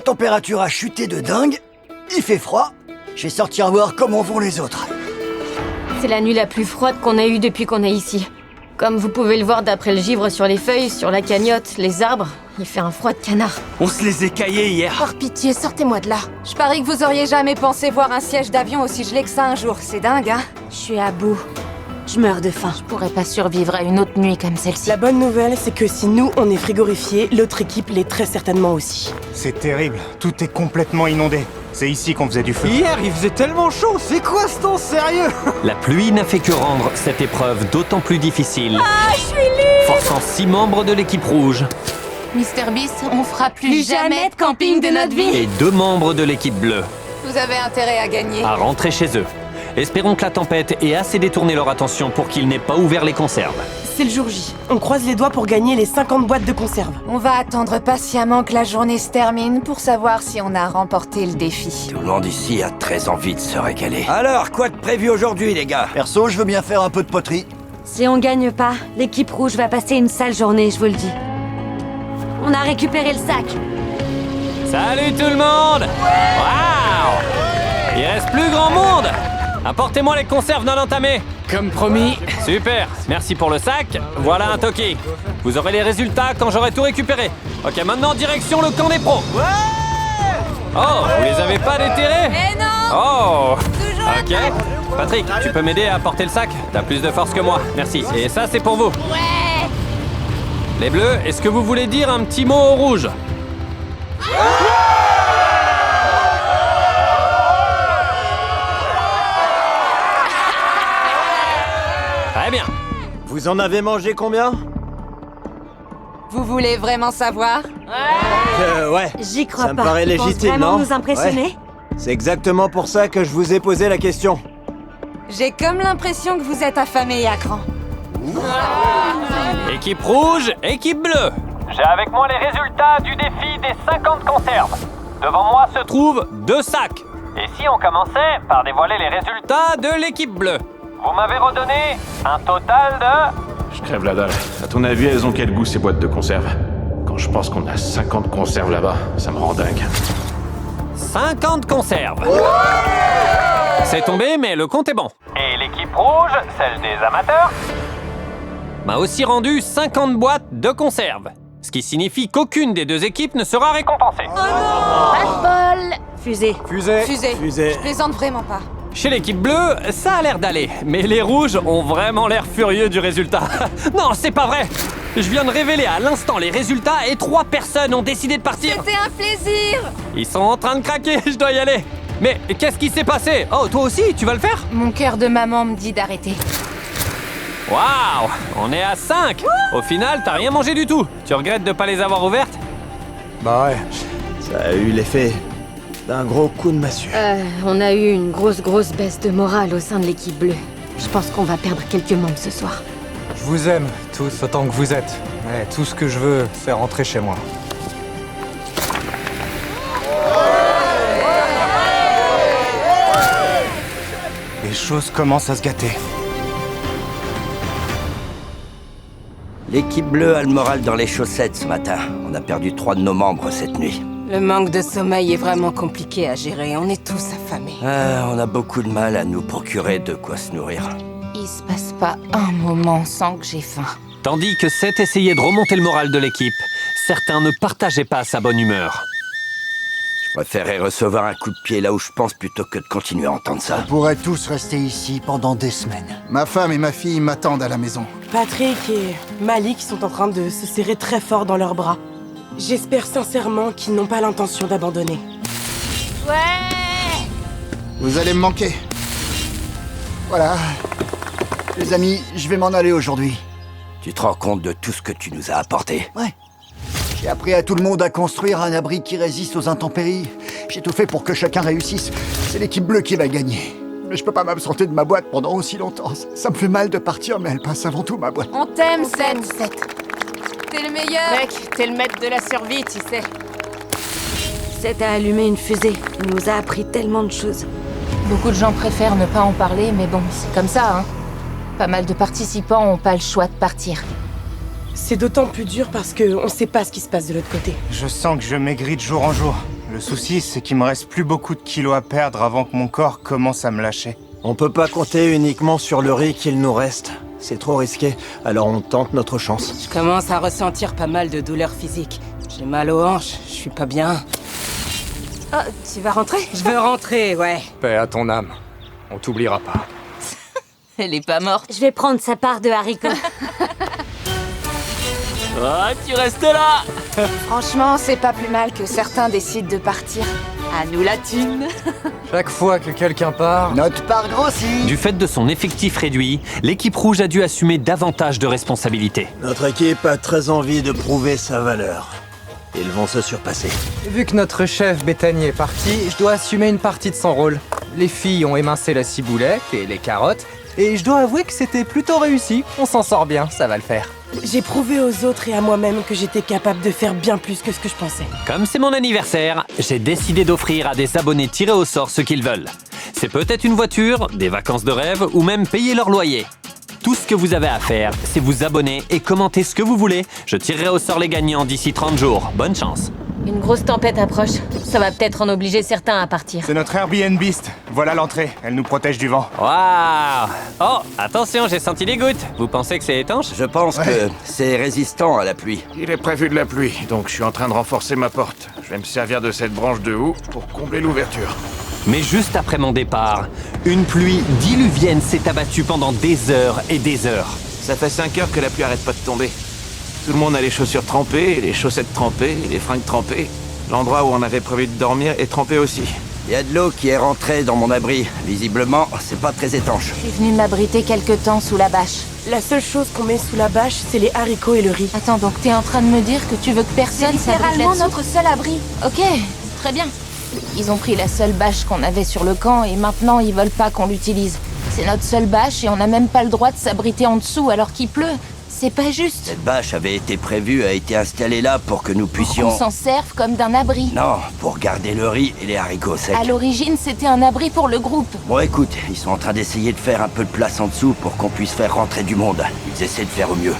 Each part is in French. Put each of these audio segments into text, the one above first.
La température a chuté de dingue, il fait froid, je vais sortir voir comment vont les autres. C'est la nuit la plus froide qu'on a eue depuis qu'on est ici. Comme vous pouvez le voir d'après le givre sur les feuilles, sur la cagnotte, les arbres, il fait un froid de canard. On se les écaillait hier. Par pitié, sortez-moi de là. Je parie que vous auriez jamais pensé voir un siège d'avion aussi gelé que ça un jour. C'est dingue, hein? Je suis à bout. Je meurs de faim. Je pourrais pas survivre à une autre nuit comme celle-ci. La bonne nouvelle, c'est que si nous, on est frigorifiés, l'autre équipe l'est très certainement aussi. C'est terrible, tout est complètement inondé. C'est ici qu'on faisait du feu. Hier, il faisait tellement chaud. C'est quoi ce temps sérieux? La pluie n'a fait que rendre cette épreuve d'autant plus difficile. Ah, je suis libre! Forçant 6 membres de l'équipe rouge Mr Beast, on fera plus jamais de camping de notre vie. et 2 membres de l'équipe bleue Vous avez intérêt à gagner. à rentrer chez eux. Espérons que la tempête ait assez détourné leur attention pour qu'ils n'aient pas ouvert les conserves. C'est le jour J. On croise les doigts pour gagner les 50 boîtes de conserve. On va attendre patiemment que la journée se termine pour savoir si on a remporté le défi. Tout le monde ici a très envie de se régaler. Alors, quoi de prévu aujourd'hui, les gars? Perso, je veux bien faire un peu de poterie. Si on gagne pas, l'équipe rouge va passer une sale journée, je vous le dis. On a récupéré le sac. Salut tout le monde! Waouh! Il reste plus grand monde! Apportez-moi les conserves non entamées! Comme promis. Super, merci pour le sac. Voilà un toki. Vous aurez les résultats quand j'aurai tout récupéré. Ok, maintenant direction le camp des pros. Oh, vous les avez pas déterrés? Eh non! Oh! Toujours Ok. Patrick, tu peux m'aider à porter le sac? T'as plus de force que moi, merci. Et ça, c'est pour vous. Ouais! Les bleus, est-ce que vous voulez dire un petit mot au rouge? Très bien. Vous en avez mangé combien? Vous voulez vraiment savoir? Ouais. J'y crois Ça me pas. paraît Tu penses légitime, vraiment non? nous impressionner? Ouais. C'est exactement pour ça que je vous ai posé la question. J'ai comme l'impression que vous êtes affamé à cran. Équipe rouge, équipe bleue. J'ai avec moi les résultats du défi des 50 conserves. Devant moi se trouvent 2 sacs. Et si on commençait par dévoiler les résultats de l'équipe bleue? Vous m'avez redonné un total de... Je crève la dalle. À ton avis, elles ont quel goût ces boîtes de conserve? Quand je pense qu'on a 50 conserves là-bas, ça me rend dingue. 50 conserves. C'est tombé, mais le compte est bon. Et l'équipe rouge, celle des amateurs, m'a aussi rendu 50 boîtes de conserve. Ce qui signifie qu'aucune des 2 équipes ne sera récompensée. Pas de bol! Fusée. Fusée. Fusée. Je plaisante vraiment pas. Chez l'équipe bleue, ça a l'air d'aller. Mais les rouges ont vraiment l'air furieux du résultat. Non, c'est pas vrai. Je viens de révéler à l'instant les résultats et 3 personnes ont décidé de partir. C'était un plaisir! Ils sont en train de craquer, je dois y aller. Mais qu'est-ce qui s'est passé? Oh, toi aussi, tu vas le faire? Mon cœur de maman me dit d'arrêter. Waouh, on est à 5. Au final, t'as rien mangé du tout. Tu regrettes de pas les avoir ouvertes? Bah ouais. Ça a eu l'effet d'un gros coup de massue. On a eu une grosse baisse de morale au sein de l'équipe bleue. Je pense qu'on va perdre quelques membres ce soir. Je vous aime, tous autant que vous êtes. Mais tout ce que je veux, c'est rentrer chez moi. Les choses commencent à se gâter. L'équipe bleue a le moral dans les chaussettes ce matin. On a perdu 3 de nos membres cette nuit. Le manque de sommeil est vraiment compliqué à gérer. On est tous affamés. On a beaucoup de mal à nous procurer de quoi se nourrir. Il se passe pas un moment sans que j'ai faim. Tandis que Seth essayait de remonter le moral de l'équipe, certains ne partageaient pas sa bonne humeur. Je préférerais recevoir un coup de pied là où je pense plutôt que de continuer à entendre ça. On pourrait tous rester ici pendant des semaines. Ma femme et ma fille m'attendent à la maison. Patrick et Malik sont en train de se serrer très fort dans leurs bras. J'espère sincèrement qu'ils n'ont pas l'intention d'abandonner. Ouais! Vous allez me manquer. Voilà. Les amis, je vais m'en aller aujourd'hui. Tu te rends compte de tout ce que tu nous as apporté? Ouais. J'ai appris à tout le monde à construire un abri qui résiste aux intempéries. J'ai tout fait pour que chacun réussisse. C'est l'équipe bleue qui va gagner. Mais je peux pas m'absenter de ma boîte pendant aussi longtemps. Ça me fait mal de partir, mais elle passe avant tout, ma boîte. On t'aime, Seth. T'es le meilleur. Mec, t'es le maître de la survie, tu sais. Seth a allumé une fusée. Il nous a appris tellement de choses. Beaucoup de gens préfèrent ne pas en parler, mais bon, c'est comme ça, hein. Pas mal de participants ont pas le choix de partir. C'est d'autant plus dur parce qu'on sait pas ce qui se passe de l'autre côté. Je sens que je maigris de jour en jour. Le souci, c'est qu'il me reste plus beaucoup de kilos à perdre avant que mon corps commence à me lâcher. On peut pas compter uniquement sur le riz qu'il nous reste. C'est trop risqué, alors on tente notre chance. Je commence à ressentir pas mal de douleurs physiques. J'ai mal aux hanches, je suis pas bien. Oh, tu vas rentrer? Je veux rentrer, ouais. Paix à ton âme. On t'oubliera pas. Elle est pas morte. Je vais prendre sa part de haricots. Ah, tu restes là! Franchement, c'est pas plus mal que certains décident de partir. À nous la thune. Chaque fois que quelqu'un part... Notre part grossit. Du fait de son effectif réduit, l'équipe rouge a dû assumer davantage de responsabilités. Notre équipe a très envie de prouver sa valeur. Ils vont se surpasser. Vu que notre chef Bethany est parti, je dois assumer une partie de son rôle. Les filles ont émincé la ciboulette et les carottes, et je dois avouer que c'était plutôt réussi. On s'en sort bien, ça va le faire. J'ai prouvé aux autres et à moi-même que j'étais capable de faire bien plus que ce que je pensais. Comme c'est mon anniversaire, j'ai décidé d'offrir à des abonnés tirés au sort ce qu'ils veulent. C'est peut-être une voiture, des vacances de rêve ou même payer leur loyer. Tout ce que vous avez à faire, c'est vous abonner et commenter ce que vous voulez. Je tirerai au sort les gagnants d'ici 30 jours. Bonne chance. Une grosse tempête approche. Ça va peut-être en obliger certains à partir. C'est notre Airbnbist. Voilà l'entrée. Elle nous protège du vent. Waouh! Oh, attention, j'ai senti les gouttes. Vous pensez que c'est étanche? Je pense que c'est résistant à la pluie. Il est prévu de la pluie, donc je suis en train de renforcer ma porte. Je vais me servir de cette branche de houx pour combler l'ouverture. Mais juste après mon départ, une pluie diluvienne s'est abattue pendant des heures et des heures. Ça fait 5 heures que la pluie arrête pas de tomber. Tout le monde a les chaussures trempées, les chaussettes trempées, les fringues trempées. L'endroit où on avait prévu de dormir est trempé aussi. Il y a de l'eau qui est rentrée dans mon abri. Visiblement, c'est pas très étanche. Je suis venue m'abriter quelque temps sous la bâche. La seule chose qu'on met sous la bâche, c'est les haricots et le riz. Attends, donc t'es en train de me dire que tu veux que personne s'abrite là-dessous? littéralement notre seul abri. Ok, très bien. Ils ont pris la seule bâche qu'on avait sur le camp et maintenant ils veulent pas qu'on l'utilise. C'est notre seule bâche et on n'a même pas le droit de s'abriter en dessous alors qu'il pleut. C'est pas juste. Cette bâche avait été prévue, a été installée là pour que nous puissions... On s'en serve comme d'un abri. Non, pour garder le riz et les haricots secs. À l'origine, c'était un abri pour le groupe. Bon, écoute, ils sont en train d'essayer de faire un peu de place en dessous pour qu'on puisse faire rentrer du monde. Ils essaient de faire au mieux.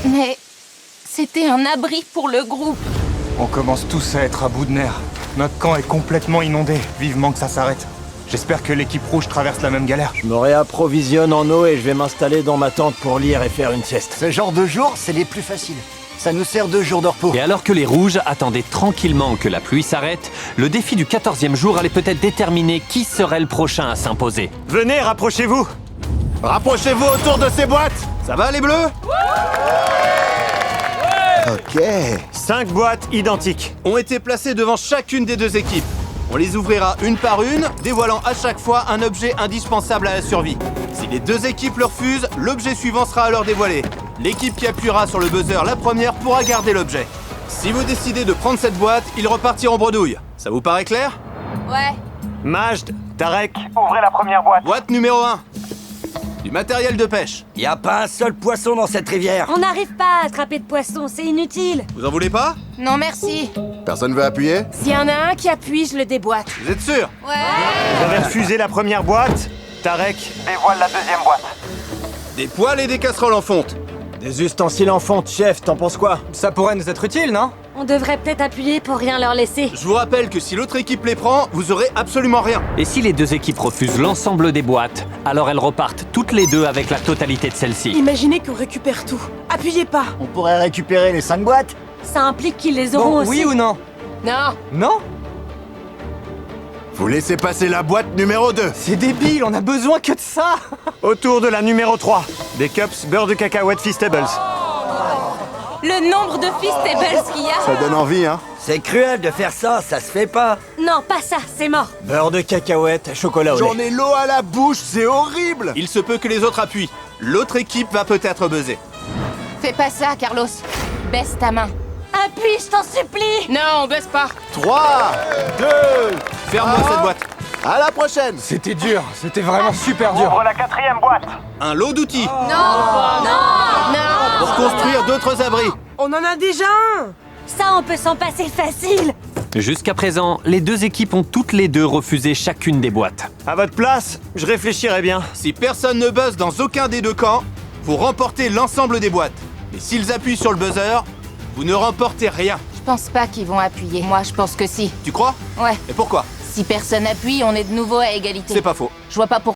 Mais c'était un abri pour le groupe. On commence tous à être à bout de nerfs. Notre camp est complètement inondé. Vivement que ça s'arrête. J'espère que l'équipe rouge traverse la même galère. Je me réapprovisionne en eau et je vais m'installer dans ma tente pour lire et faire une sieste. Ce genre de jours, c'est les plus faciles. Ça nous sert 2 jours de repos. Et alors que les rouges attendaient tranquillement que la pluie s'arrête, le défi du 14e jour allait peut-être déterminer qui serait le prochain à s'imposer. Venez, rapprochez-vous. Rapprochez-vous autour de ces boîtes. Ça va les bleus? Ok. 5 boîtes identiques ont été placées devant chacune des 2 équipes. On les ouvrira une par une, dévoilant à chaque fois un objet indispensable à la survie. Si les 2 équipes le refusent, l'objet suivant sera alors dévoilé. L'équipe qui appuiera sur le buzzer la première pourra garder l'objet. Si vous décidez de prendre cette boîte, ils repartiront en bredouille. Ça vous paraît clair? Ouais. Majd, Tarek, Ouvrez la première boîte. boîte numéro 1. Du matériel de pêche. Y a pas un seul poisson dans cette rivière. On n'arrive pas à attraper de poissons, c'est inutile. Vous en voulez pas? Non, merci. Personne veut appuyer? S'il y en a un qui appuie, je le déboîte. Vous êtes sûr? Ouais. Vous avez refusé la première boîte? Tarek, Dévoile la deuxième boîte. des poêles et des casseroles en fonte. Des ustensiles en fonte, chef, t'en penses quoi? Ça pourrait nous être utile, non? On devrait peut-être appuyer pour rien leur laisser. Je vous rappelle que si l'autre équipe les prend, vous aurez absolument rien. Et si les 2 équipes refusent l'ensemble des boîtes, alors elles repartent toutes les 2 avec la totalité de celles-ci. Imaginez qu'on récupère tout. Appuyez pas. On pourrait récupérer les 5 boîtes. Ça implique qu'ils les auront Bon, aussi. oui ou non? Non. Non? Vous laissez passer la boîte numéro 2. C'est débile, on a besoin que de ça. Autour de la numéro 3. Des cups beurre de cacahuète Feastables. Le nombre de Feastables qu'il y a. Ça donne envie, hein? C'est cruel de faire ça, ça se fait pas. Non, pas ça, c'est mort. Beurre de cacahuète, chocolat au lait. J'en ai l'eau à la bouche, c'est horrible! Il se peut que les autres appuient. L'autre équipe va peut-être buzzer. Fais pas ça, Carlos. Baisse ta main. Appuie, je t'en supplie. Non, on baisse pas. 3, 2, Ferme-moi cette boîte. à la prochaine! C'était dur, c'était vraiment super dur. la quatrième boîte. Un lot d'outils Non. pour construire d'autres abris. On en a déjà un. Ça, on peut s'en passer facile. Jusqu'à présent, les 2 équipes ont toutes les 2 refusé chacune des boîtes. À votre place, je réfléchirais bien. Si personne ne buzz dans aucun des 2 camps, vous remportez l'ensemble des boîtes. Et s'ils appuient sur le buzzer, vous ne remportez rien. Je pense pas qu'ils vont appuyer. Moi, je pense que si. Tu crois? Ouais. Et pourquoi? Si personne appuie, on est de nouveau à égalité. C'est pas faux. Je vois pas pourquoi.